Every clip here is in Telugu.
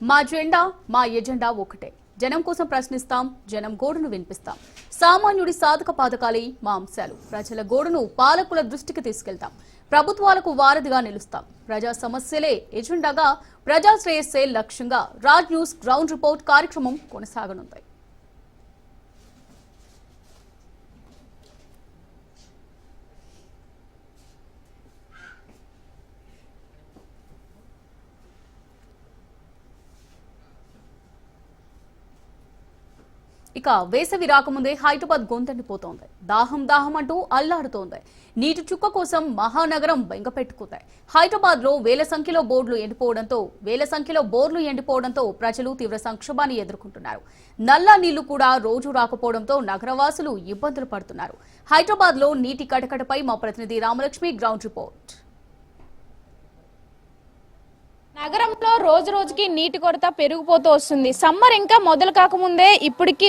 మా జెండా మా ఎజెండా ఒకటే. జనం కోసం ప్రశ్నిస్తాం, జనం గోడును వినిపిస్తాం. సామాన్యుడి సాధక పాదకాలే మా అంశాలు. ప్రజల గోడును పాలకుల దృష్టికి తీసుకెళ్తాం. ప్రభుత్వాలకు వారధిగా నిలుస్తాం. ప్రజా సమస్యలే ఎజెండాగా, ప్రజా శ్రేయస్సే లక్ష్యంగా రాజ్ న్యూస్ గ్రౌండ్ రిపోర్ట్ కార్యక్రమం కొనసాగనుంది. ఇక వేసవి రాకముందే హైదరాబాద్ గొంతెండిపోతోంది. దాహం దాహం అంటూ అల్లాడుతోంది. నీటి చుక్క కోసం మహానగరం బెంగపెట్టుకుంది. హైదరాబాద్ లో వేల సంఖ్యలో బోర్లు ఎండిపోవడంతో ప్రజలు తీవ్ర సంక్షోభాన్ని ఎదుర్కొంటున్నారు. నల్లా నీళ్లు కూడా రోజు రాకపోవడంతో నగరవాసులు ఇబ్బందులు పడుతున్నారు. హైదరాబాద్ లో నీటి కటకటపై మా ప్రతినిధి రామలక్ష్మి గ్రౌండ్ రిపోర్ట్. నగరంలో రోజు రోజుకి నీటి కొరత పెరిగిపోతూ వస్తుంది. సమ్మర్ ఇంకా మొదలు కాకముందే ఇప్పటికీ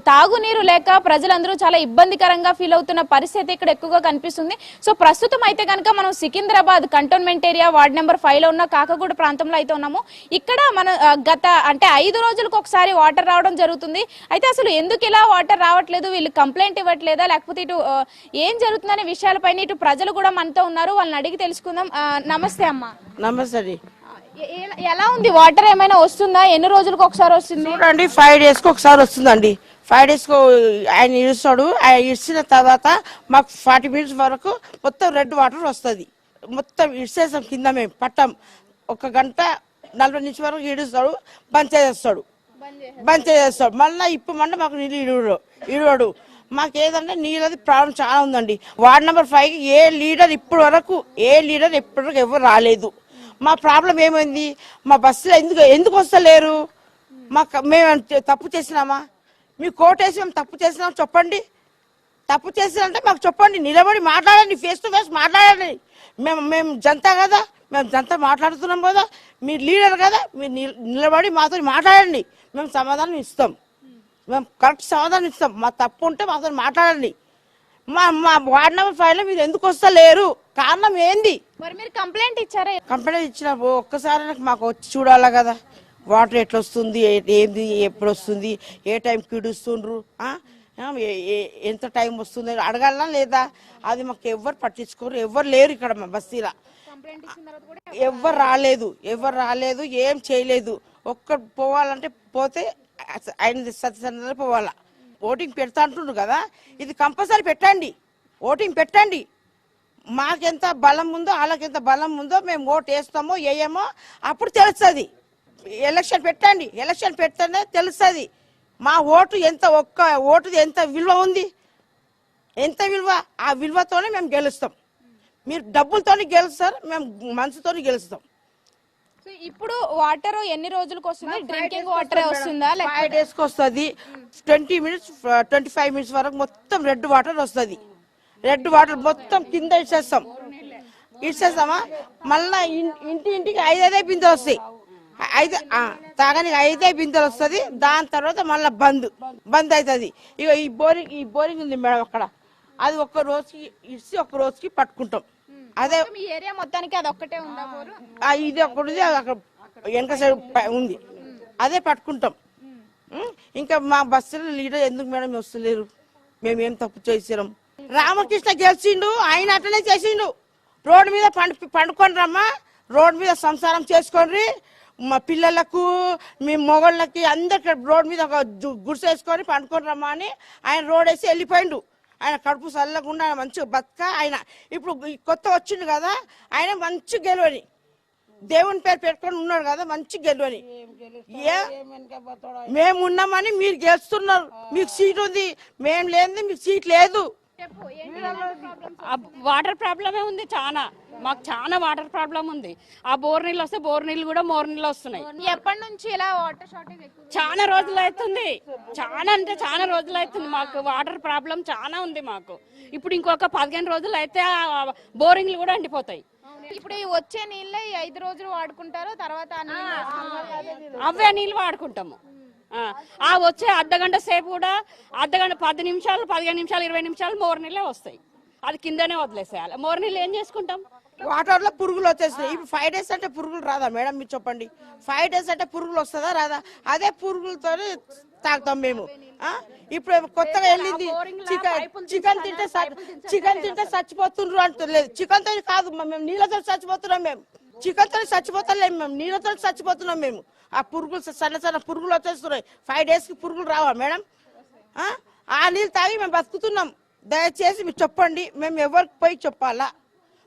తాగునీరు లేక ప్రజలందరూ చాలా ఇబ్బందికరంగా ఫీల్ అవుతున్న పరిస్థితి ఇక్కడ ఎక్కువగా కనిపిస్తుంది. సో ప్రస్తుతం అయితే కనుక మనం Secunderabad cantonment area ward number 5 లో ఉన్న కాకగూడ ప్రాంతంలో అయితే ఉన్నాము. ఇక్కడ మన గత 5 రోజులకు ఒకసారి వాటర్ రావడం జరుగుతుంది. అయితే అసలు ఎందుకు ఇలా వాటర్ రావట్లేదు, వీళ్ళు కంప్లైంట్ ఇవ్వట్లేదా, లేకపోతే ఇటు ఏం జరుగుతుందనే విషయాలపైన ఇటు ప్రజలు కూడా మనతో ఉన్నారు, వాళ్ళని అడిగి తెలుసుకుందాం. నమస్తే అమ్మా. నమస్తే. ఎలా ఉంది వాటర్, ఏమైనా వస్తుందా, ఎన్ని రోజులకు ఒకసారి వస్తుంది? చూడండి 5 days కి ఒకసారి వస్తుందండి. 5 days కు ఆయన ఇస్తాడు. ఆయన ఇచ్చిన తర్వాత మాకు 40 minutes వరకు మొత్తం రెడ్ వాటర్ వస్తుంది. మొత్తం ఇచ్చేసాం కింద, మేము పట్టాం. 1 గంట 40 నిమిషం వరకు ఇడుస్తాడు, బంద్ చేస్తాడు. మళ్ళీ ఇప్పుడు అంటే మాకు నీళ్ళు ఇడవడు. మాకు ఏదంటే నీళ్ళది ప్రాబ్లం చాలా ఉందండి. వార్డ్ నెంబర్ 5 ఏ లీడర్ ఇప్పటి వరకు ఎవరు రాలేదు. మా ప్రాబ్లం ఏమైంది, మా బస్సులో ఎందుకు వస్తలేరు? మేము తప్పు చేసినామా? మీ కోటేసి మేము తప్పు చేసినాం చెప్పండి. తప్పు చేసినంటే మాకు చెప్పండి, నిలబడి మాట్లాడండి, ఫేస్ టు ఫేస్ మాట్లాడండి. మేము జనతా కదా, మేము జనతా మాట్లాడుతున్నాం కదా, మీరు లీడర్ కదా, మీరు నిలబడి మాతో మాట్లాడండి. మేము సమాధానం ఇస్తాం, మేము కరెక్ట్ సమాధానం ఇస్తాం. మా తప్పు ఉంటే మాతో మాట్లాడండి. మా వార్డ్ నెంబర్ 5 లో మీరు ఎందుకు వస్తలేరు, కారణం ఏంది? మరి మీరు కంప్లైంట్ ఇచ్చారా? కంప్లైంట్ ఇచ్చిన ఒక్కసారి మాకు వచ్చి చూడాలా కదా, వాటర్ ఎట్లా వస్తుంది, ఏంది, ఎప్పుడు వస్తుంది, ఏ టైంకి ఇడుస్తుండ్రు, ఎంత టైం వస్తుంది అడగాలనా లేదా? అది మాకు ఎవరు పట్టించుకోరు, ఎవరు లేరు ఇక్కడ మా బస్తీలో. ఎవరు రాలేదు, ఏం చేయలేదు. ఒక్కరు పోవాలంటే పోతే ఆయన సత్యసంధ పోవాలా. ఓటింగ్ పెడతా అంటుండ్రు కదా, ఇది కంపల్సరీ పెట్టండి, ఓటింగ్ పెట్టండి. మాకెంత బలం ఉందో వాళ్ళకెంత బలం ఉందో, మేము ఓటు వేస్తామో వేయమో అప్పుడు తెలుస్తుంది. ఎలక్షన్ పెట్టండి, ఎలక్షన్ పెడితేనే తెలుస్తుంది మా ఓటు ఎంత, ఒక్క ఓటు ఎంత విలువ ఉంది, ఎంత విలువ. ఆ విలువతోనే మేము గెలుస్తాం. మీరు డబ్బులతోనే గెలుస్తారు, మేము మనసుతోనే గెలుస్తాం. ఇప్పుడు వాటర్ ఎన్ని రోజులకు వస్తుంది? డ్రింకింగ్ వాటర్ వస్తుందా? 5 days కి వస్తుంది. 20 minutes 25 minutes వరకు మొత్తం రెడ్ వాటర్ వస్తుంది. రెడ్ వాటర్ మొత్తం కింద ఇచ్చేస్తామా? మళ్ళా ఇంటికి 5 బిందెలు వస్తాయి. తాగడానికి 5 బిందెలు వస్తుంది. దాని తర్వాత మళ్ళీ బంద్ అవుతుంది. ఇక ఈ బోరింగ్ ఉంది మేడం అక్కడ, అది ఒక్క రోజుకి ఇచ్చి ఒక్క రోజుకి పట్టుకుంటాం. అదే ఏరియా మొత్తానికి అది ఒక్కటే ఉందా? ఇది ఒకటి అక్కడ వెనక సైడ్ ఉంది, అదే పట్టుకుంటాం. ఇంకా మా బస్సులో లీడర్ ఎందుకు మేడం వస్తలేరు? మేమేం తప్పు చేసినాం? రామకృష్ణ గెలిచిండు, ఆయన అట్లనే చేసిండు. రోడ్డు మీద పండుకొని రమ్మా, రోడ్డు మీద సంసారం చేసుకోండి. మా పిల్లలకు, మీ మొగళ్ళకి అందరికి రోడ్డు మీద ఒక గుడిసె వేసుకొని పండుకొని రమ్మా అని ఆయన రోడ్ వేసి వెళ్ళిపోయిండు. ఆయన కడుపు చల్లకుండా మంచిగా బతక. ఆయన ఇప్పుడు కొత్త వచ్చిండు కదా, ఆయన మంచి గెలవని, దేవుని పేరు పెట్టుకొని ఉన్నాడు కదా, మంచి గెలవని. మేము ఉన్నామని మీరు గెలుస్తున్నారు, మీకు సీట్ ఉంది. మేము లేనిది మీకు సీట్ లేదు. వాటర్ ప్రాబ్లమే ఉంది చాలా, మాకు చాలా వాటర్ ప్రాబ్లం ఉంది. ఆ బోర్ నీళ్ళు వస్తే బోర్ నీళ్ళు కూడా మోర్ నీళ్ళు వస్తున్నాయి. ఎప్పటి నుంచి ఇలా వాటర్ షార్టేజ్? చాలా రోజులు అవుతుంది, చాలా అంటే చాలా రోజులు అవుతుంది. మాకు వాటర్ ప్రాబ్లం చాలా ఉంది మాకు. ఇప్పుడు ఇంకొక 15 రోజులు అయితే బోరింగ్లు కూడా ఎండిపోతాయి. ఇప్పుడు వచ్చే నీళ్ళే 5 రోజులు వాడుకుంటారు, తర్వాత అవే నీళ్ళు వాడుకుంటాము. ఆ వచ్చే అర్ధగంట సేపు కూడా, అర్ధగంట 10 నిమిషాలు 15 నిమిషాలు 20 నిమిషాలు మోర్ నీళ్ళే వస్తాయి. అది కిందనే వదిలేసేయాలి. మోర్ నీళ్ళు ఏం చేసుకుంటాం? వాటర్ లో పురుగులు వచ్చేస్తున్నాయి. ఇప్పుడు 5 days అంటే పురుగులు రాదా మేడం? మీరు చెప్పండి. 5 days అంటే పురుగులు వస్తుందా రాదా? అదే పురుగులతో తాగుతాం మేము. ఇప్పుడు కొత్తగా వెళ్ళింది చికెన్ తింటే చచ్చిపోతుండ్రు అంటలేదు. చికెన్ తో కాదు, మేము నీళ్ళతో చచ్చిపోతున్నాం. మేము చికెన్ తో చచ్చిపోతలేము, మేము నీళ్ళతో చచ్చిపోతున్నాం. మేము ఆ పురుగులు సన్న సన్న పురుగులు వచ్చేస్తున్నాయి. 5 days కి పురుగులు రావా మేడం? ఆ నీళ్ళు తాగి మేము బతుకుతున్నాం. దయచేసి మీరు చెప్పండి, మేము ఎవరికి పోయి చెప్పాలా?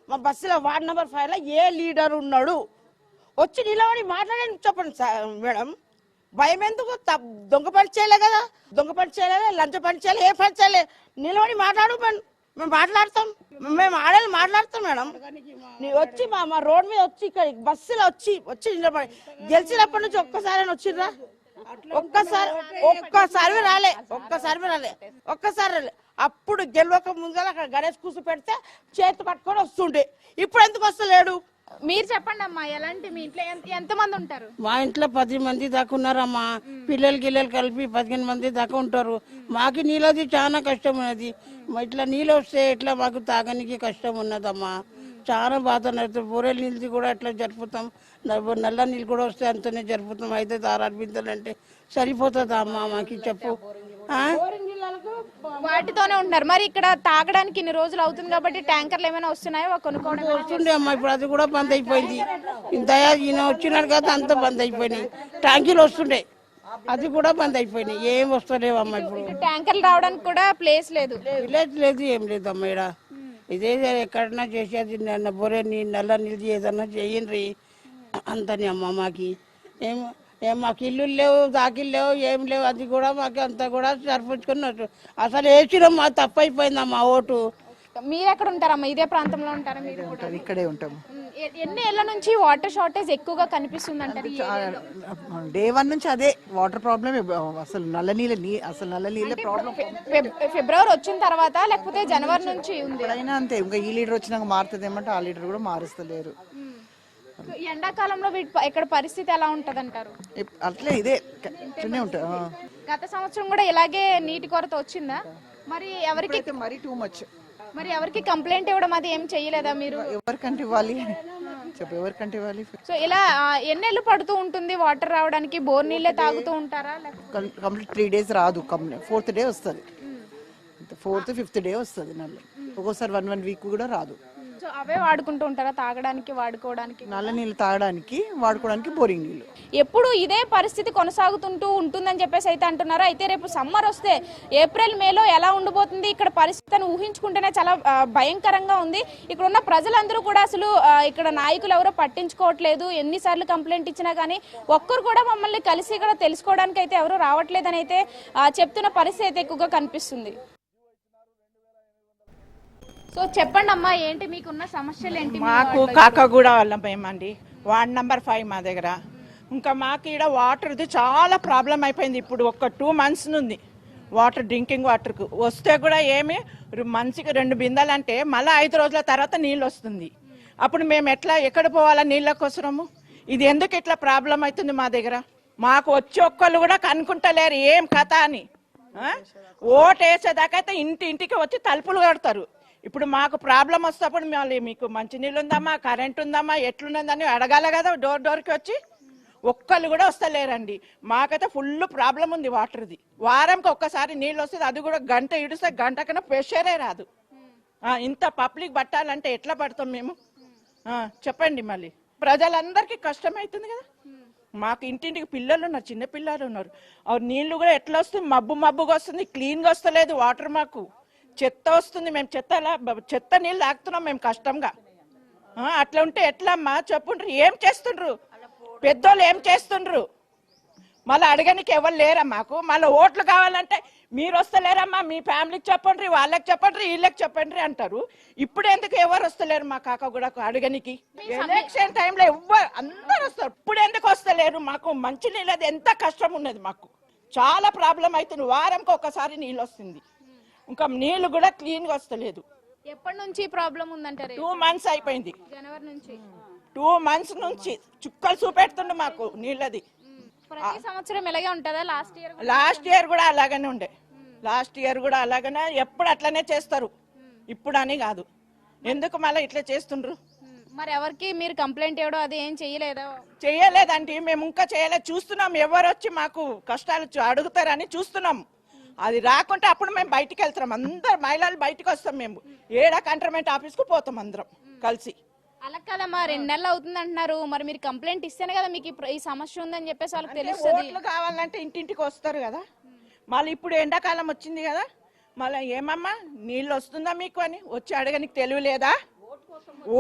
మా బస్సులో వార్డ్ నెంబర్ 5 లో ఏ లీడర్ ఉన్నాడు? వచ్చి నిలబడి మాట్లాడండి, చెప్పండి మేడం. భయం ఎందుకు? దొంగ పని చేయలే కదా, దొంగ పని చేయలేదు, లంచ పని చేయలే, ఏ పని చేయలే. నిలబడి మాట్లాడు, మేము మాట్లాడతాం, మేము ఆడాలి మాట్లాడతాం మేడం. వచ్చి మా రోడ్ మీద వచ్చి ఇక్కడ బస్సులో వచ్చి నిలబడి గెలిచినప్పటి నుంచి ఒక్కసారి వచ్చిర్రా? ఒక్కసారి రాలే. అప్పుడు గెలవక ముందర అక్కడ గణేష్ కూసు పెడితే చేతి పట్టుకొని వస్తుండే. ఇప్పుడు ఎందుకు వస్తలేడు? మీరు చెప్పండి అమ్మా, ఎలాంటి మీ ఇంట్లో ఎంత మంది ఉంటారు? మా ఇంట్లో 10 మంది దాకా ఉన్నారమ్మా. పిల్లలు కలిపి 15 మంది దాకా ఉంటారు. మాకు నీళ్ళది చాలా కష్టం ఉన్నది. ఇట్లా నీళ్ళు వస్తే ఇట్లా మాకు తాగడానికి కష్టం ఉన్నదమ్మా. చాలా బాధ ఉన్నది. బోరెల నీళ్ళు కూడా అట్లా జరుపుతాం, నల్ల నీళ్ళు కూడా వస్తే అంతనే జరుపుతాం. అయితే 6 బిందెలు అంటే సరిపోతుందా అమ్మా? మాకు చెప్పు. వాటితోనే ఉంటున్నారు. మరి ఇక్కడ తాగడానికి ఇన్ని రోజులు అవుతుంది కాబట్టి ట్యాంకర్లు ఏమైనా వస్తున్నాయో కొనుక్కోవడం? వస్తుండే అమ్మా, ఇప్పుడు అది కూడా బంద్ అయిపోయింది. ఇంత ఈయన వచ్చినాడు కదా, అంత బంద్ అయిపోయినాయి. ట్యాంకీలు వస్తుండే, అది కూడా బంద్ అయిపోయినాయి. ఏం వస్తలేవమ్మా ఇప్పుడు. ట్యాంకర్లు రావడానికి కూడా ప్లేస్ లేదు, లేదు, ఏం లేదు అమ్మా. ఇక్కడ ఇదే ఎక్కడన్నా చేసేది బొరే నల్ల నీళ్ళు ఏదన్నా చేయండి అంతని అమ్మ. మాకి మాకు ఇల్లు లేవు, దాకిలు లేవు, ఏం లేవు. అది కూడా మాకు అంతా కూడా సరిపుచ్చుకున్నట్టు. అసలు వేసినాం, మా తప్పు అయిపోయిందమ్మా ఓటు. మీరు ఎక్కడ ఉంటారమ్మా? ఇదే ప్రాంతంలో ఉంటారా మీరు? ఇక్కడే ఉంటాము. ఎన్ని ఏళ్ల నుంచి వాటర్ షార్టేజ్ ఎక్కువగా కనిపిస్తుంది అంటారు? డే 1 నుంచి అదే వాటర్ ప్రాబ్లమ్. అసలు నల్ల నీళ్ళ ప్రాబ్లం ఫిబ్రవరి వచ్చిన తర్వాత లేకపోతే జనవరి నుంచి ఉంది? అయినా అంతే. ఇంకా ఈ లీడర్ వచ్చినాక మారుతుంది ఏమంటే ఆ లీడర్ కూడా మారుస్తలేరు. ఎండాకాలంలో ఇక్కడ పరిస్థితి ఎలా ఉంటది అంటారు? అట్లే ఇదే ఇట్లనే ఉంటుంది. గత సంవత్సరం కూడా ఇలాగే నీటి కొరత వచ్చిందా? మరి ఎవరికి మరీ టూ మచ్. మరి ఎవరికి కంప్లైంట్ ఇవ్వడం అది ఏం చేయలేదా మీరు? ఎవరికంటే ఇవ్వాలి చెప్పు, ఎవరికంటే ఇవ్వాలి? సో ఇలా ఎన్నేళ్ళు పడుతూ ఉంటుంది వాటర్ రావడానికి? బోర్ నీళ్ళే తాగుతూ ఉంటారా? కంప్లీట్ 3 days రాదు, 4th day వస్తుంది. 4th 5th day వస్తుంది నల్ల. ఒక్కోసారి 1 week కూడా రాదు. సో అవే వాడుకుంటూ ఉంటారా తాగడానికి, వాడుకోవడానికి? నల్ల నీళ్ళు తాగడానికి, వాడుకోవడానికి బోరింగ్ నీళ్ళు. ఎప్పుడు ఇదే పరిస్థితి కొనసాగుతుంటూ ఉంటుందని చెప్పేసి అయితే అంటున్నారు. అయితే రేపు సమ్మర్ వస్తే ఏప్రిల్ మేలో ఎలా ఉండబోతుంది ఇక్కడ పరిస్థితిని ఊహించుకుంటేనే చాలా భయంకరంగా ఉంది. ఇక్కడ ఉన్న ప్రజలందరూ కూడా అసలు ఇక్కడ నాయకులు ఎవరో పట్టించుకోవట్లేదు. ఎన్నిసార్లు కంప్లైంట్ ఇచ్చినా కానీ ఒక్కరు కూడా మమ్మల్ని కలిసి ఇక్కడ తెలుసుకోవడానికి అయితే ఎవరు రావట్లేదని అయితే చెప్తున్న పరిస్థితి అయితే ఎక్కువగా కనిపిస్తుంది. సో చెప్పండి అమ్మా, ఏంటి మీకున్న సమస్యలు ఏంటి? మాకు కాకగూడ వాళ్ళం మేమండి, వార్డ్ నెంబర్ 5 మా దగ్గర. ఇంకా మాకు ఇక్కడ వాటర్ది చాలా ప్రాబ్లం అయిపోయింది. ఇప్పుడు ఒక 2 months నుండి వాటర్, డ్రింకింగ్ వాటర్కు వస్తే కూడా ఏమి మనిషికి 2 బిందెలు అంటే మళ్ళీ 5 రోజుల తర్వాత నీళ్ళు వస్తుంది. అప్పుడు మేము ఎక్కడ పోవాలా నీళ్ళ కోసము? ఇది ఎందుకు ఇట్లా ప్రాబ్లం అవుతుంది మా దగ్గర? మాకు వచ్చి ఒక్కళ్ళు కూడా కనుక్కుంటలేరు ఏం కథ అని. ఓటు వేసేదాకైతే ఇంటికి వచ్చి తలుపులు కడతారు. ఇప్పుడు మాకు ప్రాబ్లం వస్తేప్పుడు మళ్ళీ మీకు మంచినీళ్ళు ఉందమ్మా, కరెంట్ ఉందమ్మా, ఎట్లున్నదని అడగాలి కదా డోర్కి వచ్చి. ఒక్కళ్ళు కూడా వస్తలేరండి. మాకైతే ఫుల్ ప్రాబ్లం ఉంది వాటర్ది. వారంకి ఒక్కసారి నీళ్ళు వస్తుంది, అది కూడా గంట ఇడిస్తే గంట కన్నా ప్రెషరే రాదు. ఇంత పబ్లిక్ పట్టాలంటే ఎట్లా పడతాం మేము? చెప్పండి. మళ్ళీ ప్రజలందరికీ కష్టం అవుతుంది కదా. మాకు ఇంటింటికి పిల్లలు ఉన్నారు, చిన్న పిల్లలు ఉన్నారు. నీళ్లు కూడా ఎట్లా వస్తుంది? మబ్బుగా వస్తుంది, క్లీన్గా వస్తలేదు వాటర్. మాకు చెత్త వస్తుంది, మేము చెత్త నీళ్ళు తాగుతున్నాం మేము కష్టంగా. అట్లా ఉంటే ఎట్లా అమ్మా చెప్పుండ్రు? ఏం చేస్తుండ్రు పెద్దోళ్ళు? ఏం చేస్తుండ్రు? మళ్ళీ అడగనికి ఎవరు లేరా మాకు? మళ్ళీ ఓట్లు కావాలంటే మీరు వస్తలేరమ్మా, మీ ఫ్యామిలీకి చెప్పండి, వాళ్ళకి చెప్పండి, వీళ్ళకి చెప్పండి అంటారు. ఇప్పుడు ఎందుకు ఎవరు వస్తలేరు మా కాకగూడకు అడగనికి? ఎలక్షన్ టైంలో అందరు వస్తారు. ఇప్పుడు ఎందుకు వస్తలేరు? మాకు మంచి నీళ్ళది ఎంత కష్టం ఉన్నది. మాకు చాలా ప్రాబ్లం అవుతుంది. వారంకి ఒకసారి నీళ్ళు వస్తుంది, ఇంకా నీళ్లు కూడా క్లీన్ గా వస్తలేదు. ఎప్పటి నుంచి ప్రాబ్లం ఉందంటారు? 2 months అయిపోయింది. జనవరి నుంచి. 2 months నుంచి చుక్కలు చూపెడుతుండే మాకు నీళ్ళది. ప్రతి సంవత్సరం ఇలాగే ఉంటుందా? లాస్ట్ ఇయర్ కూడా అలాగనే ఉండే. లాస్ట్ ఇయర్ కూడా అలాగనే, ఎప్పుడు అట్లనే చేస్తారు. ఇప్పుడు అని కాదు. ఎందుకు మళ్ళీ ఇట్లా చేస్తుండ్రు? మరి ఎవరికి మీరు కంప్లైంట్ ఇవ్వడం అది ఏం చెయ్యలేదా? చేయలేదండి, మేము ఇంకా చేయలేదు. చూస్తున్నాం ఎవరు వచ్చి మాకు కష్టాలు అడుగుతారని చూస్తున్నాం. అది రాకుంటే అప్పుడు మేము బయటికి వెళ్తాం, అందరు మహిళలు బయటకు వస్తాం. మేము ఏడా కంటర్మెంట్ ఆఫీస్కు పోతాం అందరం కలిసి. అలా కదమ్మా, 2 నెలలు అవుతుంది అంటున్నారు. మరి మీరు కంప్లైంట్ ఇస్తేనే కదా మీకు ఈ సమస్య ఉందని చెప్పేసి వాళ్ళకి తెలుస్తుంది. ఓట్లు కావాలంటే ఇంటింటికి వస్తారు కదా. మళ్ళీ ఇప్పుడు ఎండాకాలం వచ్చింది కదా, మళ్ళీ ఏమమ్మా నీళ్ళు వస్తుందా మీకు అని వచ్చి అడగనికి తెలివి లేదా?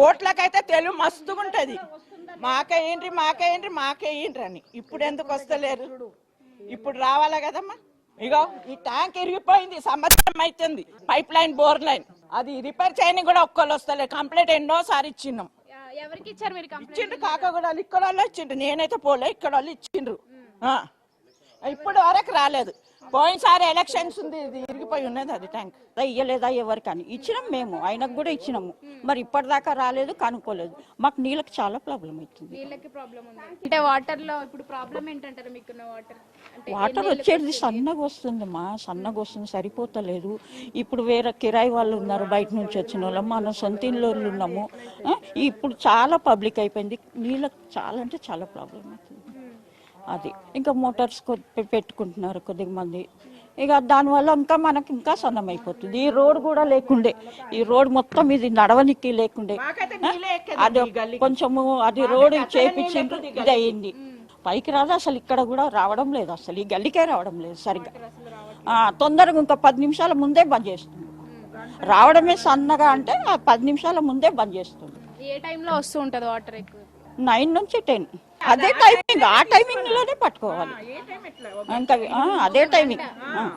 ఓట్లకైతే తెలివి మస్తుగా ఉంటది. మాకేయండ్రి అని. ఇప్పుడు ఎందుకు వస్తలేరు? ఇప్పుడు రావాలా కదమ్మా. ఇగో ఈ ట్యాంక్ ఇరిగిపోయింది, సంవత్సరం అవుతుంది. పైప్ లైన్, బోర్ లైన్ అది రిపేర్ చేయని కూడా ఒక్కళ్ళు వస్తలేదు. కంప్లైంట్ ఎన్నోసారి ఇచ్చినాం. ఎవరికి ఇచ్చారు మీరు కంప్లైంట్? ఇచ్చిండ్రు, కాకగూడ ఇక్కడ వాళ్ళు ఇచ్చిండ్రు, నేనైతే పోలే, ఇక్కడ వాళ్ళు ఇచ్చిండ్రు. ఇప్పుడు వరకు రాలేదు. పోయినసారి ఎలక్షన్స్ ఉంది, ఇది ఇరిగిపోయి ఉన్నది అది ట్యాంక్. ఇయ్యలేదా ఎవరికని ఇచ్చినాం, మేము ఆయనకు కూడా ఇచ్చినాము. మరి ఇప్పటిదాకా రాలేదు, కనుక్కోలేదు. మాకు నీళ్ళకి చాలా ప్రాబ్లం అవుతుంది. నీళ్ళకి ప్రాబ్లం ఉంది అంటే వాటర్ లో ఇప్పుడు ప్రాబ్లం ఏంటంటారు మీకున్న వాటర్? అంటే వాటర్ వచ్చేది సన్నగా వస్తుంది, సన్నగా వస్తుంది, సరిపోతలేదు. ఇప్పుడు వేరే కిరాయి వాళ్ళు ఉన్నారు, బయట నుంచి వచ్చిన వాళ్ళు, మనం సొంత ఇళ్ళు ఉన్నాము. ఇప్పుడు చాలా పబ్లిక్ అయిపోయింది, నీళ్ళకి చాలా అంటే చాలా ప్రాబ్లం అవుతుంది. అది ఇంకా మోటార్స్ పెట్టుకుంటున్నారు కొద్దిగా మంది. ఇక దానివల్ల ఇంకా మనకి ఇంకా సన్నం అయిపోతుంది. ఈ రోడ్ కూడా లేకుండే, ఈ రోడ్ మొత్తం ఇది నడవనికి లేకుండే. అది కొంచెము అది రోడ్ చేపించిండ్రు, ఇది అయింది. పైకి రాదు అసలు, ఇక్కడ కూడా రావడం లేదు అసలు, ఈ గల్లీకే రావడం లేదు సరిగ్గా. తొందరగా ఇంకా 10 నిమిషాల ముందే బంద్ చేస్తుంది. రావడమే సన్నగా అంటే 10 నిమిషాల ముందే బంద్ చేస్తుంది. ఏ టైంలో వస్తూ ఉంటుంది వాటర్ ఎక్కువ? 9 నుంచి 10 అదే టైమింగ్. ఆ టైమింగ్ లోనే పట్టుకోవాలి ఇంకా, అదే టైమింగ్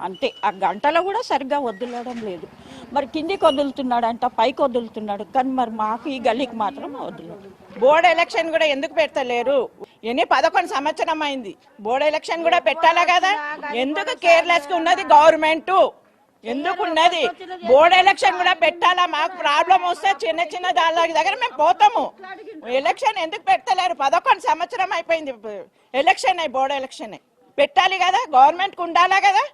అంతే. ఆ గంటలో కూడా సరిగ్గా వదిలేయడం లేదు. మరి కిందికి వదులుతున్నాడంట, పైకి వదులుతున్నాడు, కానీ మరి మాకు ఈ గల్లీకి మాత్రం వదిలేదు. బోర్డు ఎలక్షన్ కూడా ఎందుకు పెట్టలేరు? 11 సంవత్సరం అయింది, బోర్డు ఎలక్షన్ కూడా పెట్టాలా కదా? ఎందుకు కేర్లెస్ గా ఉన్నది గవర్నమెంట్? ఎందుకు ఉన్నది? బోర్డు ఎలక్షన్ కూడా పెట్టాలా? మాకు ప్రాబ్లం వస్తే చిన్న చిన్న దాని దగ్గర మేము పోతాము. ఎలక్షన్ ఎందుకు పెట్టలేరు? 11 సంవత్సరం అయిపోయింది ఎలక్షన్ అయి, బోర్డు ఎలక్షన్ అయి. పెట్టాలి కదా, గవర్నమెంట్ కు ఉండాలా కదా,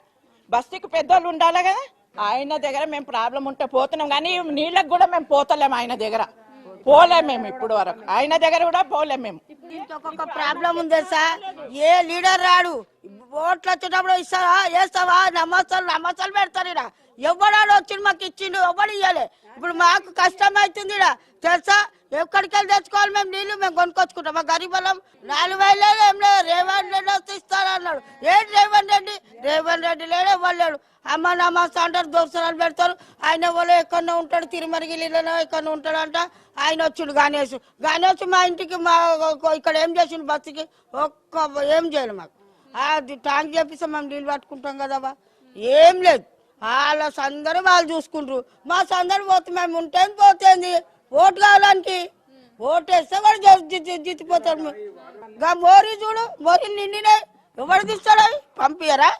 బస్తీకి పెద్దోళ్ళు ఉండాలా కదా. ఆయన దగ్గర మేము ప్రాబ్లం ఉంటే పోతున్నాం, కానీ నీళ్ళకి కూడా మేము పోతలేము. ఆయన దగ్గర పోలేం మేము ఇప్పుడు వరకు, ఆయన దగ్గర కూడా పోలేం మేము. ఇంకొక ప్రాబ్లం ఉంది సార్, ఏ లీడర్ రాడు. ఓట్లు వచ్చేటప్పుడు ఇస్తావా, వేస్తావా, నమ్మసాలు పెడతారు. ఇడ ఎవడాడు వచ్చిండు మాకు ఇచ్చిండు, ఎవడు ఇవ్వలే. ఇప్పుడు మాకు కష్టం అవుతుంది ఇడ తెలుసా. ఎక్కడికి వెళ్ళి తెచ్చుకోవాలి మేము నీళ్లు? మేము కొనుక్కొచ్చుకుంటాం. మా గరీబలం 4,000 లేదు, ఏం లేదు. రేవంత్ రెడ్డి వస్తే ఇస్తాడు అన్నాడు. ఏంటి రేవంత్ రెడ్డి లేడు, ఎవరు లేడు. అమ్మ నమాజ్ అంటారు, దోసనాలు పెడతారు. ఆయన ఎవరో ఎక్కడో ఉంటాడు, తిరుమలగిరిలోనో ఎక్కడో ఉంటాడంట. ఆయన వచ్చిండు గణేష్ మా ఇంటికి, మా ఇక్కడ ఏం చేసిండు బస్సుకి? ఏం చేయాలి మాకు? అది ట్యాంక్ చేపిస్తే మేము నీళ్ళు పట్టుకుంటాం కదవా, ఏం లేదు. వాళ్ళ సందరూ వాళ్ళు చూసుకుంటారు, మా సందరూ పోతే మేము ఉంటేంది పోతేంది. ఓటు కావాలానికి ఓటు వేస్తే కూడా జిత్తిపోతాడు. మోరీ చూడు, మోరీ నిండినాయి, ఎవరు తీస్తాడు? పంపించరా?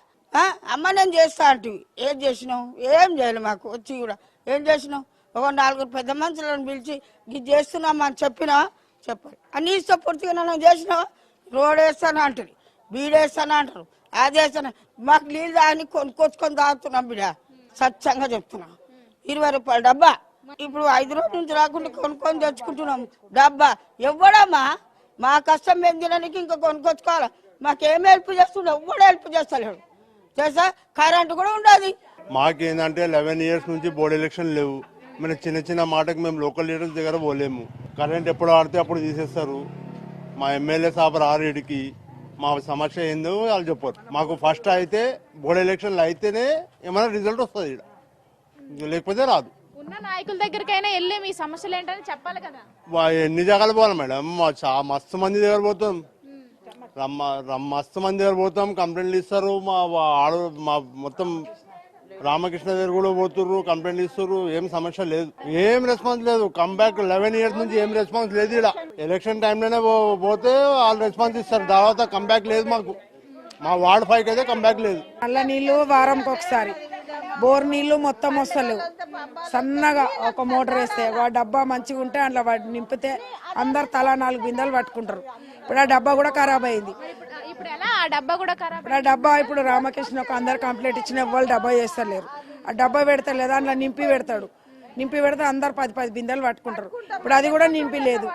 అమ్మ నేను చేస్తా అంటే ఏం చేసినావు? ఏం చేయాలి మాకు వచ్చి కూడా ఏం చేసినావు? ఒక 4 పెద్ద మనుషులను పిలిచి ఇది చేస్తున్నామా అని చెప్పాలి. అన్ని ఇస్తే పూర్తిగా నన్ను చేసినావా? రోడ్ వేస్తాను అంటారు, బీడేస్తాను అంటారు, అది వేస్తాను. మాకు నీళ్ళు తాగి కొనుక్కొచ్చుకొని తాగుతున్నాం బిడ్డ, స్వచ్ఛంగా చెప్తున్నాం. 20 రూపాయల డబ్బా ఇప్పుడు 5 రోజుల నుంచి రాకుండా కొనుక్కొని తెచ్చుకుంటున్నాం డబ్బా. ఎవ్వడమ్మా మా కష్టం మేము తినడానికి ఇంకా కొనుక్కొచ్చుకోవాలి. మాకేం హెల్ప్ చేస్తుండే? ఎవ్వడు హెల్ప్ చేస్తలేడు తెలుసా. కరెంటు కూడా ఉండదు. మాకేందంటే 11 ఇయర్స్ నుంచి బోర్డు ఎలక్షన్ లేవు. మన చిన్న మాటకు మేము లోకల్ లీడర్స్ దగ్గర పోలేము. కరెంట్ ఎప్పుడు ఆడితే అప్పుడు తీసేస్తారు. మా ఎమ్మెల్యే సాబ్ రారీడికి మా సమస్య ఏందో వాళ్ళు చెప్పారు. మాకు ఫస్ట్ అయితే బోర్డు ఎలక్షన్లు అయితేనే ఏమైనా రిజల్ట్ వస్తుంది, లేకపోతే రాదు. ఉన్న నాయకుల దగ్గరికైనా వెళ్ళి మీ సమస్యలు ఏంటని చెప్పాలి కదా. ఎన్ని జగాలు పోవాలి మేడం? మస్తు మంది దగ్గర పోతాం, మస్తు మంది దగ్గర పోతాం, కంప్లైంట్లు ఇస్తారు. మా మొత్తం రామకృష్ణ దగ్గర కూడా పోతుర్రు, కంప్లైంట్లు ఇస్తారు. ఏం సమస్య లేదు, ఏం రెస్పాన్స్ లేదు. కంబ్యాక్ 11 ఇయర్స్ నుంచి ఏం రెస్పాన్స్ లేదు. ఇలా ఎలక్షన్ టైంలోనే పోతే వాళ్ళు రెస్పాన్స్ ఇస్తారు, తర్వాత కంబ్యాక్ లేదు మాకు. మా వార్డ్ 5 అయితే కంబ్యాక్ లేదు. నల్ల నీళ్లు వారంకి ఒకసారి, బోర్ నీళ్లు మొత్తం వస్తలేవు. సన్నగా ఒక మోటార్ వేస్తే వాడి డబ్బా మంచిగా ఉంటే అందులో వాటి నింపితే అందరు తలా 4 బిందెలు పట్టుకుంటారు. ఇప్పుడు ఆ డబ్బా కూడా ఖరాబ్ అయింది. ఇప్పుడు ఎలా ఆ డబ్బా కూడా ఖరాబ్? ఇప్పుడు ఆ డబ్బా ఇప్పుడు రామకృష్ణ ఒక అందరు కంప్లైంట్ ఇచ్చిన వాళ్ళు డబ్బా చేస్తలేరు. ఆ డబ్బా పెడతలేదు, అందులో నింపి పెడతాడు. నింపి పెడితే అందరు 10 బిందెలు పట్టుకుంటారు. ఇప్పుడు అది కూడా నింపి లేదు.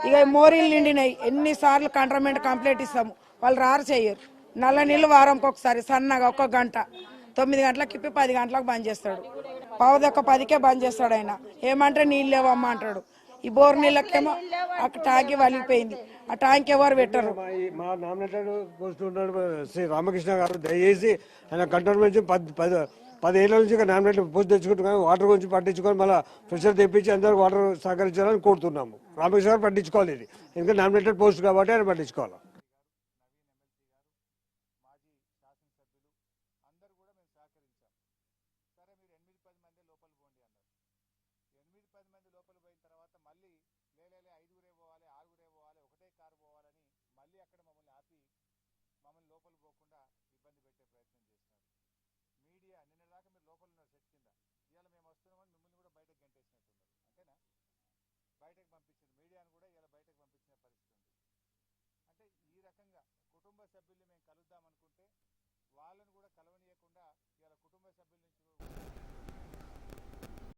ఇక మోరీలు నిండినాయి. ఎన్నిసార్లు కంట్రోల్మెంట్ కంప్లైంట్ ఇస్తాము, వాళ్ళు రారు చేయరు. నల్ల నీళ్ళు వారంకి ఒకసారి సన్నగా 1 గంట, 9 గంటలకు ఇప్పి 10 గంటలకు బంద్ చేస్తాడు. పావుదొక్క 10కే బంద్ చేస్తాడు. ఆయన ఏమంటే నీళ్ళు లేవమ్మా అంటాడు. ఈ బోర్ నీళ్ళకేమో అక్కడ ట్యాంక్ వలిగిపోయింది. ఆ ట్యాంక్ ఎవరు పెట్టరు. మా నామినేటెడ్ పోస్ట్ ఉన్నాడు శ్రీ రామకృష్ణ గారు, దయచేసి ఆయన కంట్రోల్మెంట్ 10 ఏళ్ళ నుంచి నామినేటెడ్ పోస్ట్ తెచ్చుకుంటున్నాం. వాటర్ గురించి పట్టించుకొని మళ్ళీ ప్రెషర్ తెప్పించి అందరూ వాటర్ సహకరించాలని కోరుతున్నాము. రామకృష్ణ గారు పట్టించుకోవాలి ఇది, ఎందుకంటే నామినేటెడ్ పోస్ట్ కాబట్టి ఆయన పట్టించుకోవాలి. బయటకు పంపించారు మీడియాను కూడా.